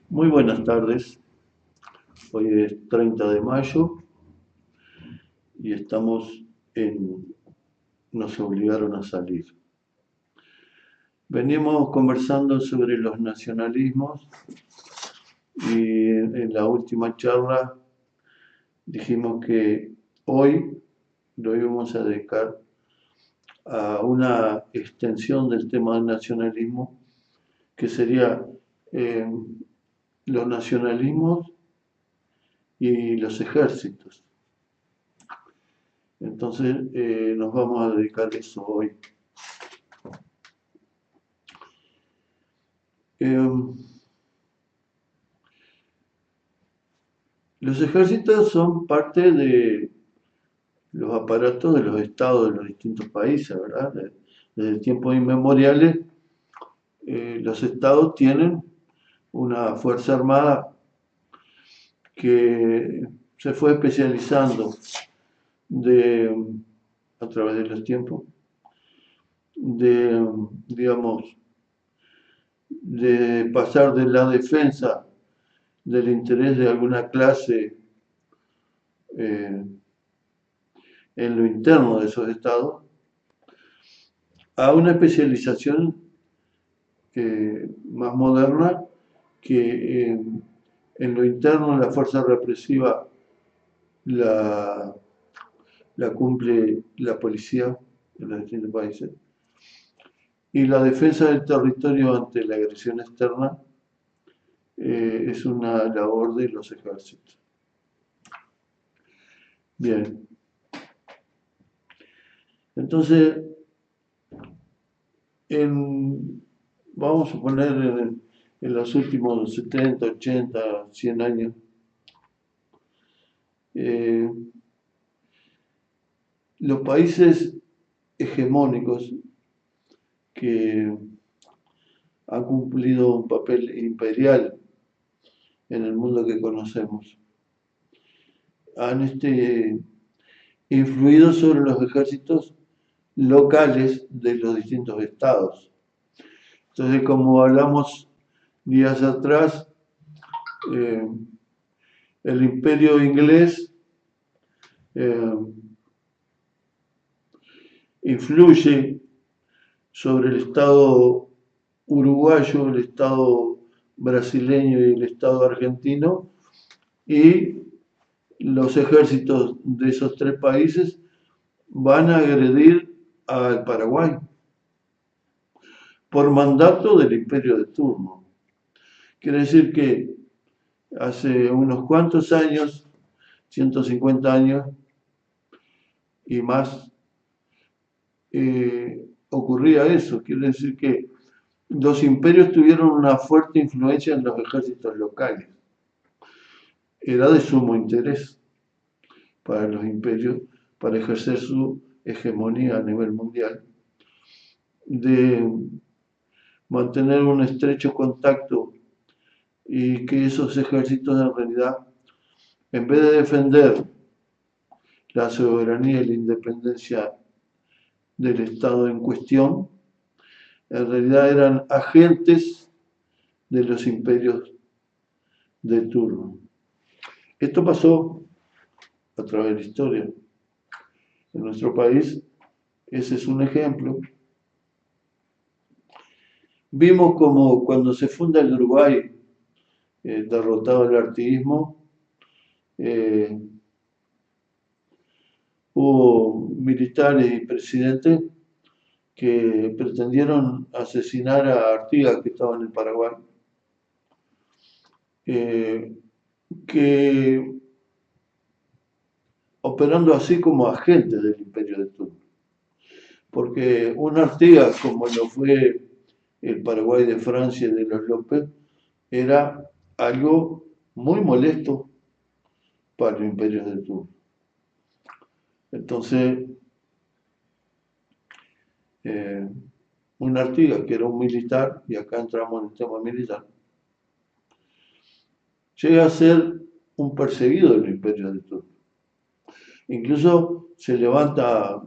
Muy buenas tardes. Hoy es 30 de mayo y estamos en Nos obligaron a salir. Venimos conversando sobre los nacionalismos y en la última charla dijimos que hoy lo íbamos a dedicar a una extensión del tema del nacionalismo que sería eh, los nacionalismos y los ejércitos. Entonces nos vamos a dedicar a eso hoy. Eh, los ejércitos son parte de los aparatos de los estados de los distintos países, ¿verdad? Desde tiempos inmemoriales, los estados tienen una fuerza armada que se fue especializando de, a través de los tiempos, de, digamos, de pasar de la defensa del interés de alguna clase eh, en lo interno de esos estados a una especialización más moderna que en lo interno la fuerza represiva la, la cumple la policía en los distintos países y la defensa del territorio ante la agresión externa es una labor de los ejércitos. Bien, entonces vamos a poner en los últimos 70, 80, 100 años, eh, los países hegemónicos que han cumplido un papel imperial en el mundo que conocemos, han influido sobre los ejércitos locales de los distintos estados. Entonces, como hablamos días atrás, eh, el imperio inglés eh, influye sobre el Estado uruguayo, el Estado brasileño y el Estado argentino, y los ejércitos de esos tres países van a agredir al Paraguay por mandato del imperio de turno. Quiere decir que hace unos cuantos años, 150 años y más, ocurría eso. Quiere decir que los imperios tuvieron una fuerte influencia en los ejércitos locales. Era de sumo interés para los imperios para ejercer su hegemonía a nivel mundial, de mantener un estrecho contacto y que esos ejércitos en realidad, en vez de defender la soberanía y la independencia del Estado en cuestión, en realidad eran agentes de los imperios de turno. Esto pasó a través de la historia. En nuestro país, ese es un ejemplo. Vimos como cuando se funda el Uruguay, derrotado el artiguismo, eh, hubo militares y presidentes que pretendieron asesinar a Artigas, que estaba en el Paraguay, que operando así como agentes del imperio de turno. Porque un Artigas, como lo fue el Paraguay de Francia y de los López, era algo muy molesto para los imperios de turno. Entonces, eh, un Artigas, que era un militar, y acá entramos en el tema militar, llega a ser un perseguido del imperio de turno. Incluso se levanta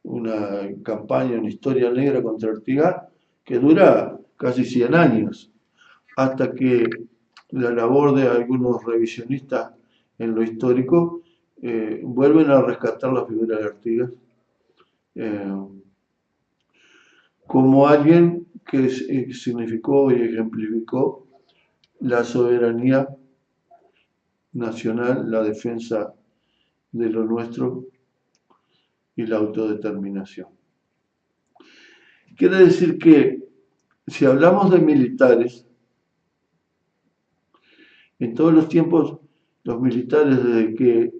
una campaña, una historia negra contra Artigas que dura casi 100 años, hasta que la labor de algunos revisionistas en lo histórico vuelven a rescatar la figura de Artigas eh, como alguien que significó y ejemplificó la soberanía nacional, la defensa de lo nuestro y la autodeterminación. Quiere decir que si hablamos de militares, en todos los tiempos los militares, desde que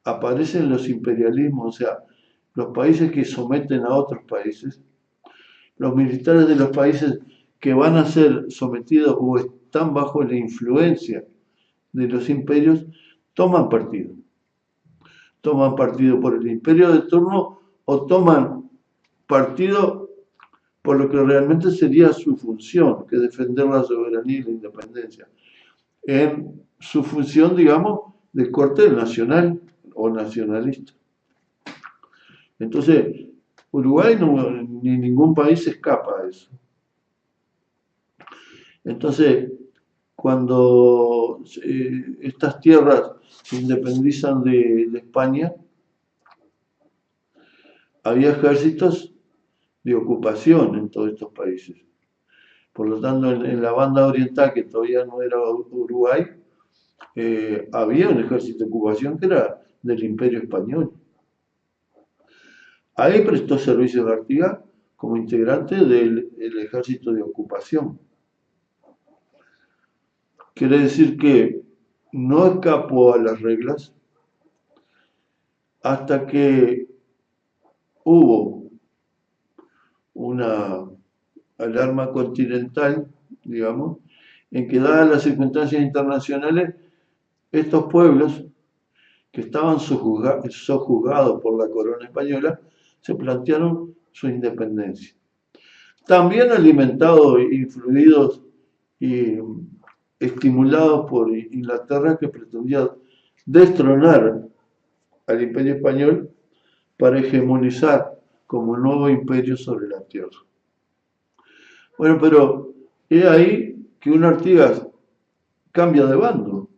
aparecen los imperialismos, o sea, los países que someten a otros países, los militares de los países que van a ser sometidos o están bajo la influencia de los imperios, toman partido. Toman partido por el imperio de turno o toman partido por lo que realmente sería su función, que es defender la soberanía y la independencia, en su función, digamos, de corte nacional o nacionalista. Entonces, Uruguay ni ningún país escapa a eso. Entonces, cuando estas tierras se independizan de España, había ejércitos de ocupación en todos estos países. Por lo tanto, en la banda oriental, que todavía no era Uruguay, había un ejército de ocupación que era del Imperio Español. Ahí prestó servicio de Artigas como integrante del ejército de ocupación. Quiere decir que no escapó a las reglas hasta que hubo una alarma continental, digamos, en que dadas las circunstancias internacionales, estos pueblos que estaban sojuzgados por la corona española, se plantearon su independencia. También alimentados, influidos y estimulados por Inglaterra, que pretendía destronar al imperio español para hegemonizar como nuevo imperio sobre la tierra. Bueno, pero es ahí que un Artigas cambia de bando,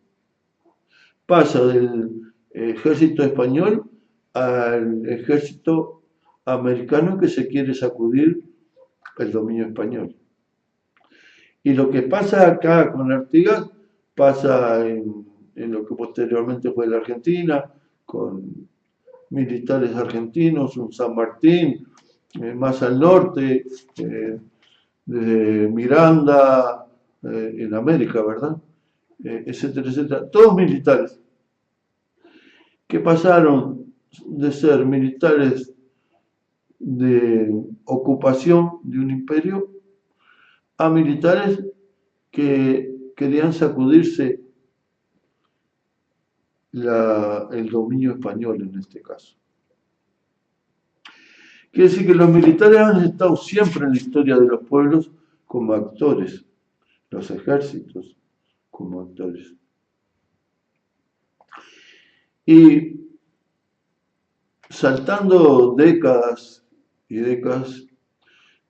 pasa del ejército español al ejército americano que se quiere sacudir el dominio español. Y lo que pasa acá con Artigas pasa en lo que posteriormente fue la Argentina, con militares argentinos, un San Martín, más al norte, desde Miranda, en América, ¿verdad? Etcétera, etcétera. Todos militares que pasaron de ser militares de ocupación de un imperio a militares que querían sacudirse el dominio español en este caso. Quiere decir que los militares han estado siempre en la historia de los pueblos como actores, los ejércitos como actores. Y saltando décadas y décadas,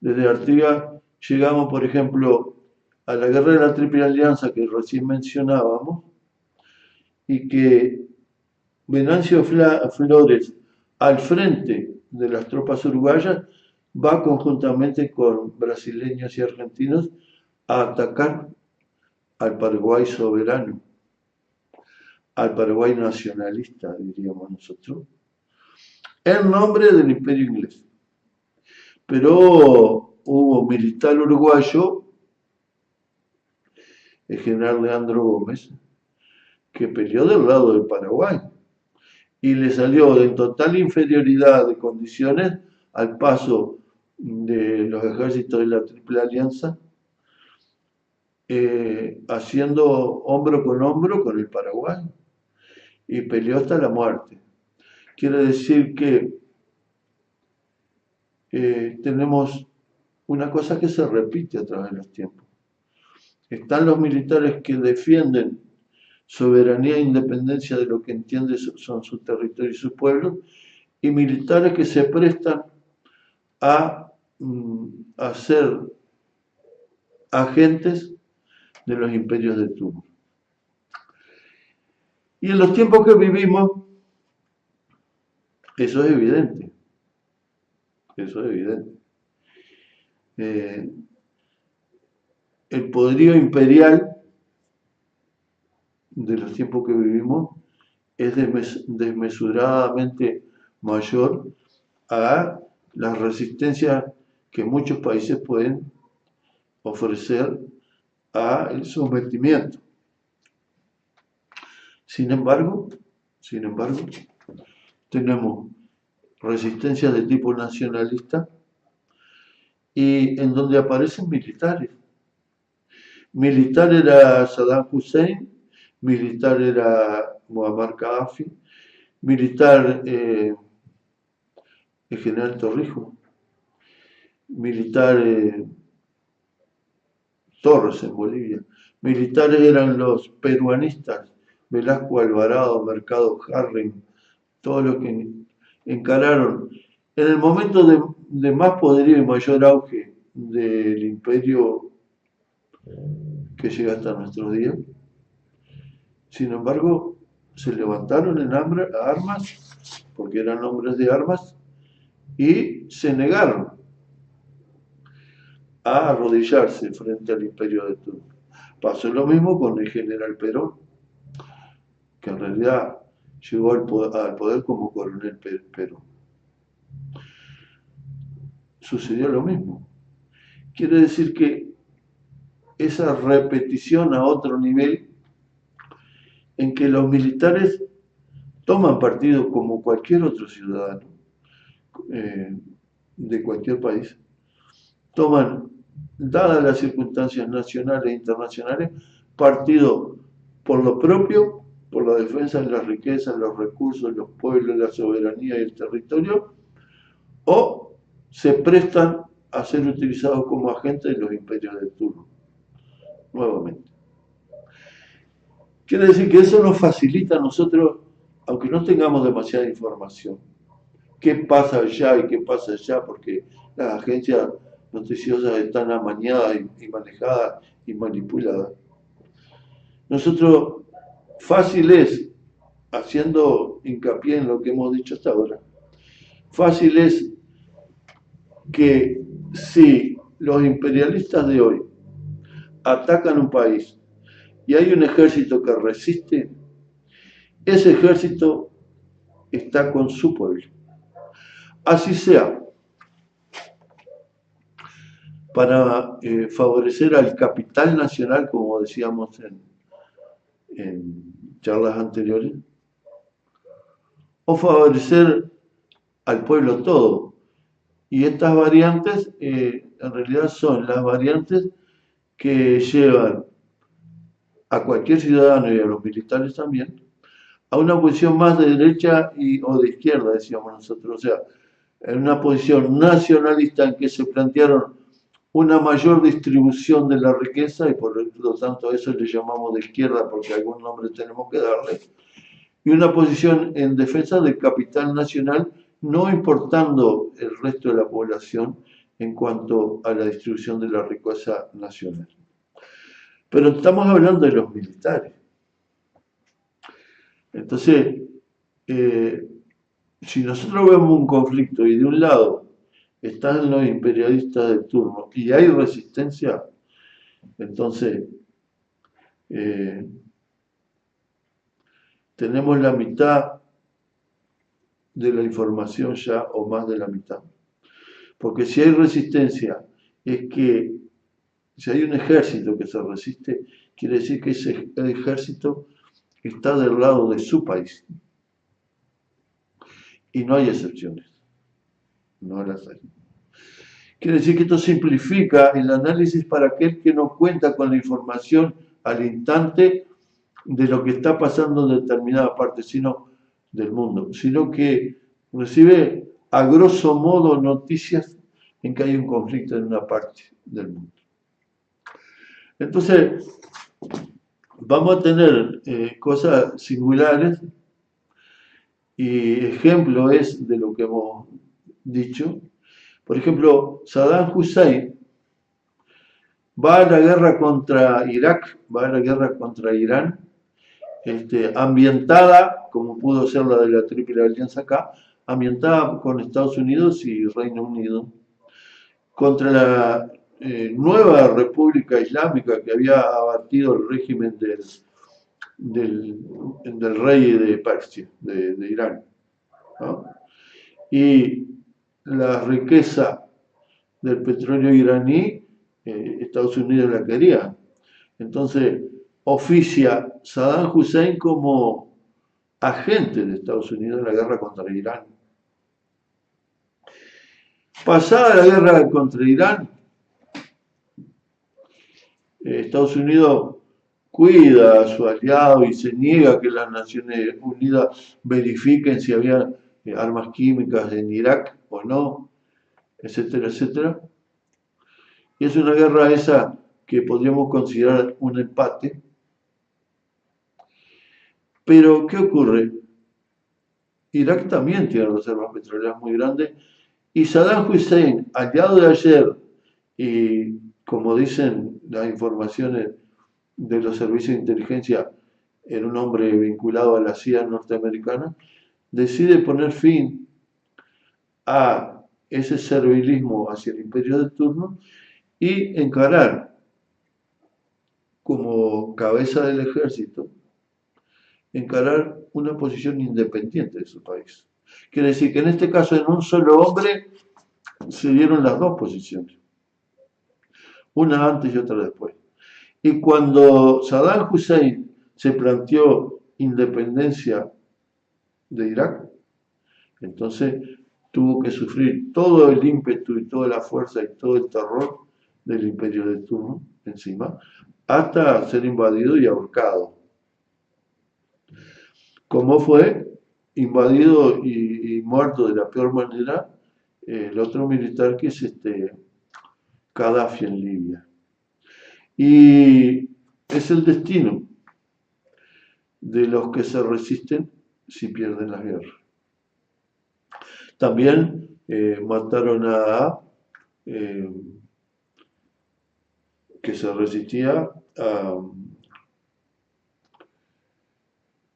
desde Artigas llegamos, por ejemplo, a la guerra de la Triple Alianza que recién mencionábamos, y que Venancio Flores, al frente de las tropas uruguayas, va conjuntamente con brasileños y argentinos a atacar al Paraguay soberano, al Paraguay nacionalista, diríamos nosotros, en nombre del Imperio Inglés. Pero hubo un militar uruguayo, el general Leandro Gómez, que peleó del lado del Paraguay y le salió en total inferioridad de condiciones al paso de los ejércitos de la Triple Alianza, haciendo hombro con el Paraguay, y peleó hasta la muerte. Quiere decir que tenemos una cosa que se repite a través de los tiempos. Están los militares que defienden soberanía e independencia de lo que entiende son sus territorios y sus pueblos, y militares que se prestan a ser agentes de los imperios de turno. Y en los tiempos que vivimos, eso es evidente. Eso es evidente. El poderío imperial de los tiempos que vivimos es desmesuradamente mayor a las resistencias que muchos países pueden ofrecer al sometimiento. Sin embargo, tenemos resistencia de tipo nacionalista y en donde aparecen militares. Militar era Saddam Hussein, militar era Muammar Gaddafi, militar el general Torrijos, militar Torres en Bolivia, militares eran los peruanistas, Velasco Alvarado, Mercado Harring, todos los que encararon en el momento de más poderío y mayor auge del imperio que llega hasta nuestros días. Sin embargo, se levantaron en armas, porque eran hombres de armas, y se negaron a arrodillarse frente al imperio de turno. Pasó lo mismo con el general Perón, que en realidad llegó al poder como coronel Perón. Sucedió lo mismo. Quiere decir que esa repetición a otro nivel en que los militares toman partido como cualquier otro ciudadano de cualquier país, toman, dadas las circunstancias nacionales e internacionales, partido por lo propio, por la defensa de las riquezas, los recursos, los pueblos, la soberanía y el territorio, o se prestan a ser utilizados como agentes de los imperios de turno, nuevamente. Quiere decir que eso nos facilita a nosotros, aunque no tengamos demasiada información, qué pasa allá y qué pasa allá, porque las agencias noticiosas están amañadas y manejadas y manipuladas. Nosotros, fácil es, haciendo hincapié en lo que hemos dicho hasta ahora, fácil es que si los imperialistas de hoy atacan un país y hay un ejército que resiste, ese ejército está con su pueblo. Así sea, para favorecer al capital nacional, como decíamos en charlas anteriores, o favorecer al pueblo todo. Y estas variantes en realidad son las variantes que llevan a cualquier ciudadano y a los militares también a una posición más de derecha o de izquierda, decíamos nosotros, o sea, en una posición nacionalista en que se plantearon una mayor distribución de la riqueza y por lo tanto a eso le llamamos de izquierda porque algún nombre tenemos que darle, y una posición en defensa del capital nacional, no importando el resto de la población en cuanto a la distribución de la riqueza nacional. Pero estamos hablando de los militares. Entonces, si nosotros vemos un conflicto y de un lado están los imperialistas de turno y hay resistencia, entonces tenemos la mitad de la información ya o más de la mitad. Porque si hay resistencia, es que si hay un ejército que se resiste, quiere decir que ese ejército está del lado de su país. Y no hay excepciones. No las hay. Quiere decir que esto simplifica el análisis para aquel que no cuenta con la información al instante de lo que está pasando en determinada parte del mundo, sino que recibe a grosso modo noticias en que hay un conflicto en una parte del mundo. Entonces, vamos a tener cosas singulares y ejemplo es de lo que hemos dicho. Por ejemplo, Saddam Hussein va a la guerra contra Irak, va a la guerra contra Irán, ambientada, como pudo ser la de la Triple Alianza acá, ambientada con Estados Unidos y Reino Unido, contra la nueva República Islámica que había abatido el régimen del rey de Persia, de Irán, ¿no? Y la riqueza del petróleo iraní, Estados Unidos la quería. Entonces, oficia Saddam Hussein como agente de Estados Unidos en la guerra contra Irán. Pasada la guerra contra Irán, Estados Unidos cuida a su aliado y se niega que las Naciones Unidas verifiquen si había armas químicas en Irak o no, etcétera, etcétera. Y es una guerra esa que podríamos considerar un empate. Pero, ¿qué ocurre? Irak también tiene reservas petroleras muy grandes y Saddam Hussein, aliado de ayer, y como dicen las informaciones de los servicios de inteligencia, era un hombre vinculado a la CIA norteamericana, decide poner fin a ese servilismo hacia el imperio de turno y encarar como cabeza del ejército, encarar una posición independiente de su país. Quiere decir que en este caso en un solo hombre se dieron las dos posiciones, una antes y otra después. Y cuando Saddam Hussein se planteó independencia de Irak, entonces tuvo que sufrir todo el ímpetu y toda la fuerza y todo el terror del imperio de turno encima, hasta ser invadido y ahorcado. Como fue invadido y muerto de la peor manera el otro militar que es Gaddafi en Libia. Y es el destino de los que se resisten si pierden la guerra. También mataron a que se resistía a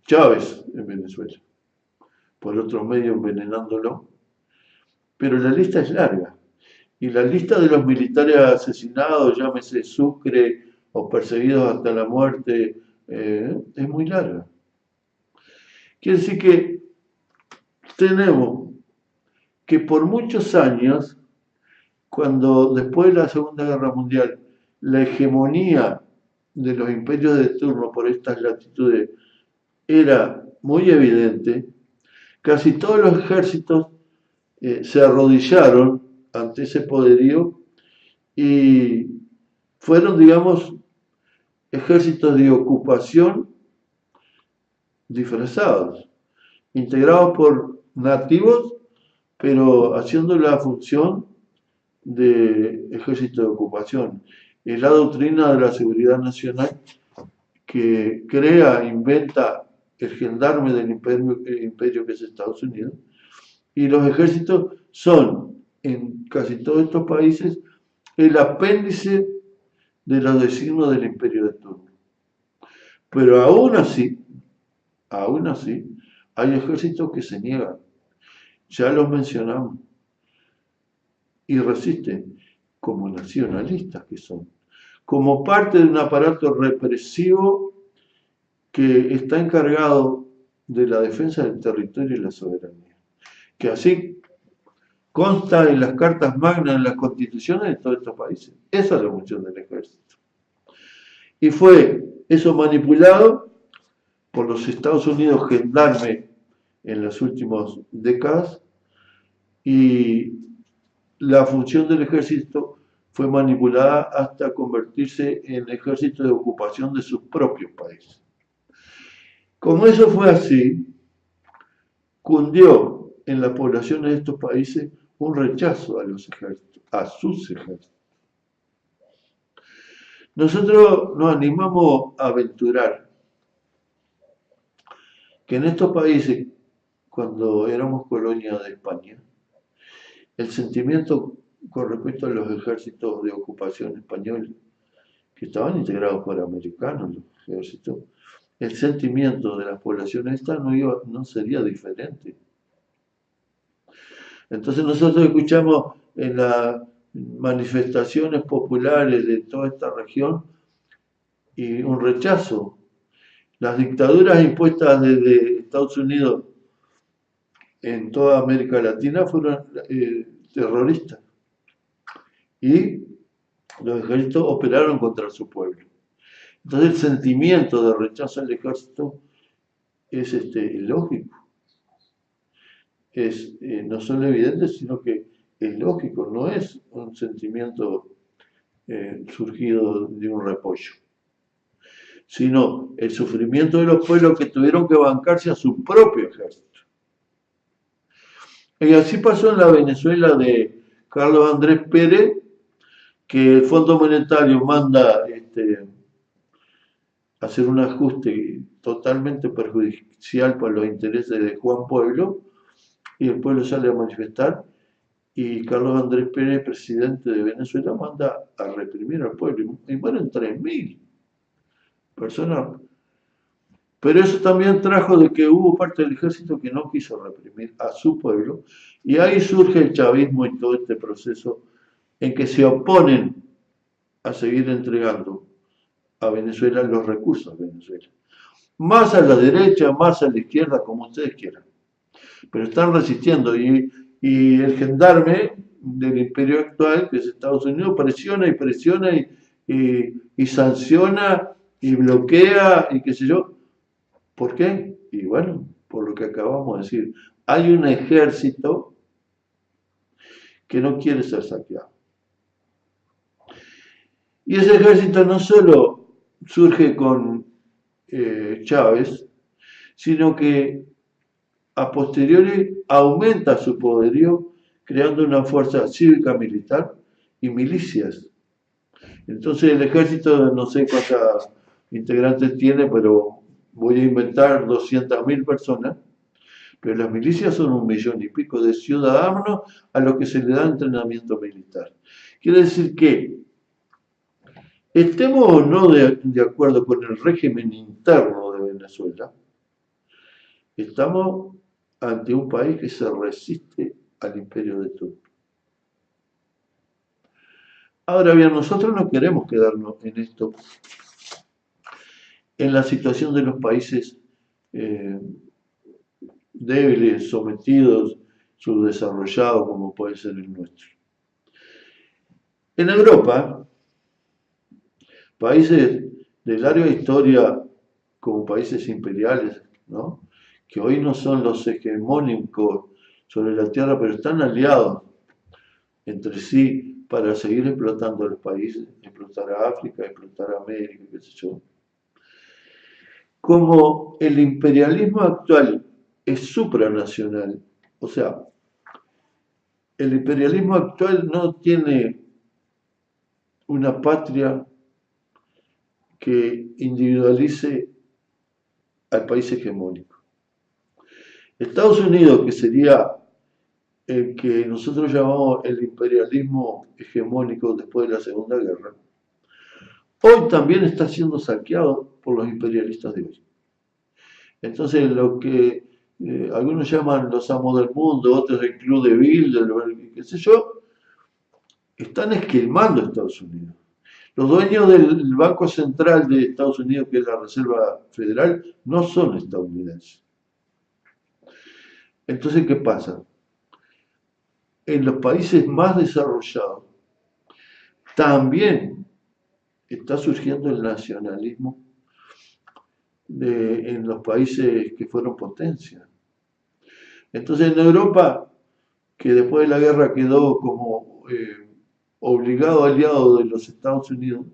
Chávez en Venezuela, por otros medios envenenándolo, pero la lista es larga. Y la lista de los militares asesinados, llámese Sucre o perseguidos hasta la muerte, es muy larga. Quiere decir que tenemos que por muchos años, cuando después de la Segunda Guerra Mundial, la hegemonía de los imperios de turno por estas latitudes era muy evidente, casi todos los ejércitos se arrodillaron ante ese poderío y fueron, digamos, ejércitos de ocupación disfrazados, integrados por nativos, pero haciendo la función de ejército de ocupación. Es la doctrina de la seguridad nacional que crea, inventa el gendarme del imperio que es Estados Unidos, y los ejércitos son, en casi todos estos países, el apéndice de los designios del imperio de turno. Pero aún así, hay ejércitos que se niegan, ya los mencionamos, y resisten, como nacionalistas que son, como parte de un aparato represivo que está encargado de la defensa del territorio y la soberanía, que así consta en las cartas magnas, en las constituciones de todos estos países. Esa es la función del ejército. Y fue eso manipulado por los Estados Unidos gendarme en las últimas décadas, y la función del ejército fue manipulada hasta convertirse en ejército de ocupación de sus propios países. Como eso fue así, cundió en la población de estos países un rechazo a los ejércitos, a sus ejércitos. Nosotros nos animamos a aventurar que en estos países, cuando éramos colonia de España, el sentimiento con respecto a los ejércitos de ocupación español que estaban integrados por americanos, los ejércitos, el sentimiento de las poblaciones estas no sería diferente. Entonces nosotros escuchamos en las manifestaciones populares de toda esta región y un rechazo. Las dictaduras impuestas desde Estados Unidos en toda América Latina fueron terroristas y los ejércitos operaron contra su pueblo. Entonces el sentimiento de rechazo al ejército es lógico, es no solo evidente, sino que es lógico, no es un sentimiento surgido de un repollo, sino el sufrimiento de los pueblos que tuvieron que bancarse a su propio ejército. Y así pasó en la Venezuela de Carlos Andrés Pérez, que el Fondo Monetario manda hacer un ajuste totalmente perjudicial para los intereses de Juan Pueblo, y el pueblo sale a manifestar, y Carlos Andrés Pérez, presidente de Venezuela, manda a reprimir al pueblo, y mueren 3.000 personas. Pero eso también trajo de que hubo parte del ejército que no quiso reprimir a su pueblo, y ahí surge el chavismo y todo este proceso en que se oponen a seguir entregando a Venezuela los recursos de Venezuela. Más a la derecha, más a la izquierda, como ustedes quieran. Pero están resistiendo y el gendarme del imperio actual, que es Estados Unidos, presiona y presiona y sanciona y bloquea y qué sé yo. ¿Por qué? Y bueno, por lo que acabamos de decir, hay un ejército que no quiere ser saqueado. Y ese ejército no solo surge con Chávez, sino que a posteriori aumenta su poderío creando una fuerza cívica militar y milicias. Entonces el ejército no sé cuántas integrantes tiene, pero voy a inventar 200.000 personas, pero las milicias son 1.000.000 y pico de ciudadanos a los que se le da entrenamiento militar. Quiere decir que estemos o no de acuerdo con el régimen interno de Venezuela, estamos ante un país que se resiste al imperio de Turquía. Ahora bien, nosotros no queremos quedarnos en esto, en la situación de los países débiles, sometidos, subdesarrollados, como puede ser el nuestro. En Europa, países de larga historia como países imperiales, ¿no?, que hoy no son los hegemónicos sobre la tierra, pero están aliados entre sí para seguir explotando a los países, explotar a África, explotar a América, qué sé yo. Como el imperialismo actual es supranacional, o sea, el imperialismo actual no tiene una patria que individualice al país hegemónico. Estados Unidos, que sería el que nosotros llamamos el imperialismo hegemónico después de la Segunda Guerra, hoy también está siendo saqueado por los imperialistas de hoy. Entonces, lo que algunos llaman los amos del mundo, otros el Club de Bilderberg, qué sé yo, están esquilmando a Estados Unidos. Los dueños del Banco Central de Estados Unidos, que es la Reserva Federal, no son estadounidenses. Entonces, ¿qué pasa? En los países más desarrollados también está surgiendo el nacionalismo en los países que fueron potencia. Entonces en Europa, que después de la guerra quedó como obligado aliado de los Estados Unidos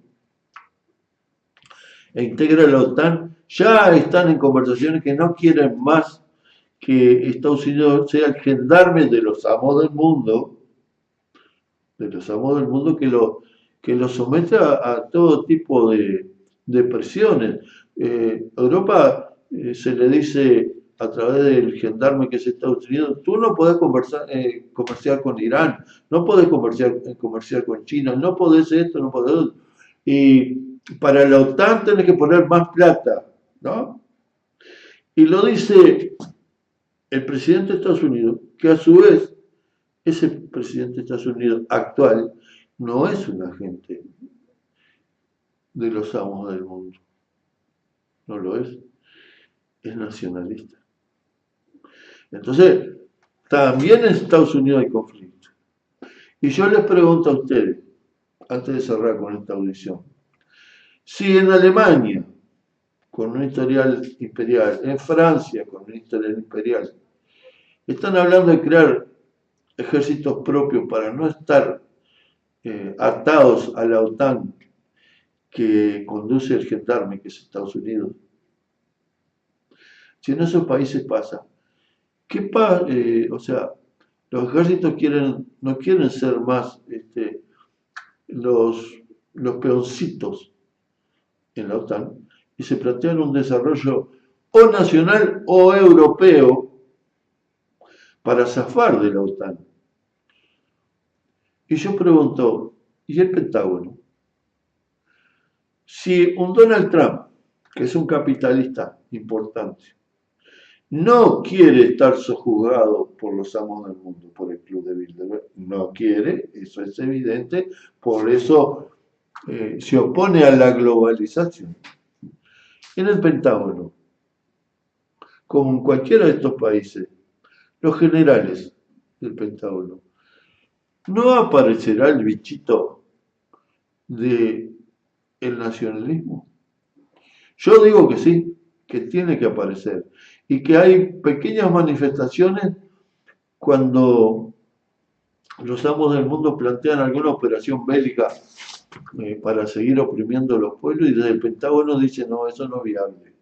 e integra la OTAN, ya están en conversaciones que no quieren más que Estados Unidos sea el gendarme de los amos del mundo, que lo somete a todo tipo de presiones. Europa se le dice a través del gendarme que es Estados Unidos, tú no podés comerciar con Irán, no podés comerciar con China, no podés esto, no podés otro. Y para la OTAN tenés que poner más plata, ¿no? Y lo dice el presidente de Estados Unidos, que a su vez, ese presidente de Estados Unidos actual no es un agente de los amos del mundo, no lo es nacionalista. Entonces, también en Estados Unidos hay conflicto. Y yo les pregunto a ustedes, antes de cerrar con esta audición, si en Alemania, con un historial imperial, en Francia, con un historial imperial, están hablando de crear ejércitos propios para no estar atados a la OTAN que conduce el gendarme, que es Estados Unidos. Si en esos países pasa, ¿qué pasa? O sea, los ejércitos no quieren ser más los, los peoncitos en la OTAN y se plantean un desarrollo o nacional o europeo para zafar de la OTAN. Y yo pregunto, ¿y el Pentágono? Si un Donald Trump, que es un capitalista importante, no quiere estar sojuzgado por los amos del mundo, por el Club de Bilderberg, no quiere, eso es evidente, por eso se opone a la globalización. En el Pentágono, como en cualquiera de estos países, los generales del Pentágono, no aparecerá el bichito del nacionalismo. Yo digo que sí, que tiene que aparecer y que hay pequeñas manifestaciones cuando los amos del mundo plantean alguna operación bélica para seguir oprimiendo a los pueblos y desde el Pentágono dicen no, eso no es viable.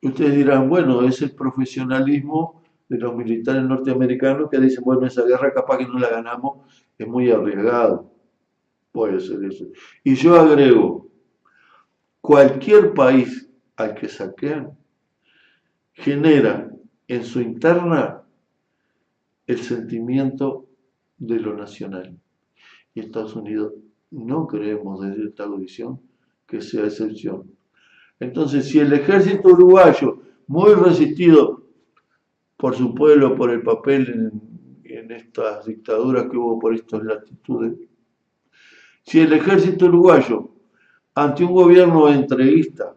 Ustedes dirán, bueno, es el profesionalismo de los militares norteamericanos que dicen, bueno, esa guerra capaz que no la ganamos, es muy arriesgado. Puede ser eso. Y yo agrego, cualquier país al que saquean genera en su interna el sentimiento de lo nacional. Y Estados Unidos no creemos desde esta audición que sea excepción. Entonces, si el ejército uruguayo, muy resistido por su pueblo, por el papel en estas dictaduras que hubo por estas latitudes, si el ejército uruguayo, ante un gobierno entreguista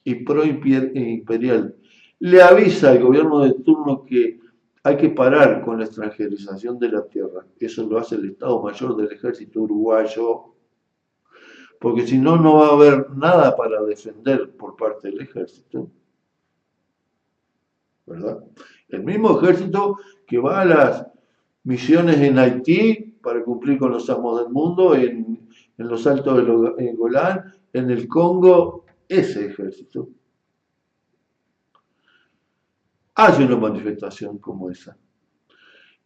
y pro-imperial, le avisa al gobierno de turno que hay que parar con la extranjerización de la tierra, eso lo hace el Estado Mayor del Ejército Uruguayo, porque si no, no va a haber nada para defender por parte del ejército, ¿verdad? El mismo ejército que va a las misiones en Haití para cumplir con los amos del mundo, en los altos de Golán, en el Congo, ese ejército hace una manifestación como esa.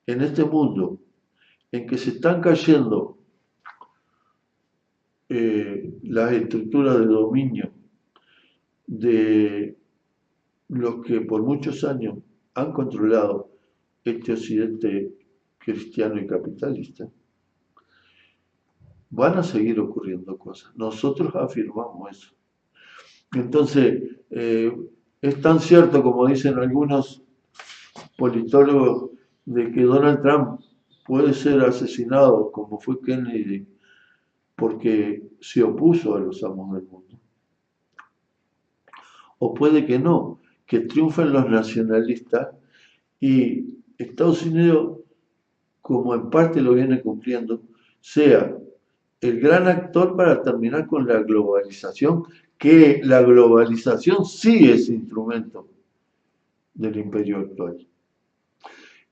En este mundo en que se están cayendo las estructuras de dominio de los que por muchos años han controlado este occidente cristiano y capitalista, van a seguir ocurriendo cosas. Nosotros afirmamos eso. Entonces, es tan cierto como dicen algunos politólogos de que Donald Trump puede ser asesinado como fue Kennedy porque se opuso a los amos del mundo. O puede que no, que triunfen los nacionalistas y Estados Unidos, como en parte lo viene cumpliendo, sea el gran actor para terminar con la globalización, que la globalización sí es instrumento del imperio actual.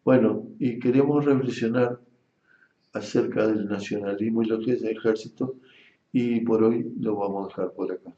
Bueno, y queremos reflexionar acerca del nacionalismo y lo que es el ejército, y por hoy lo vamos a dejar por acá.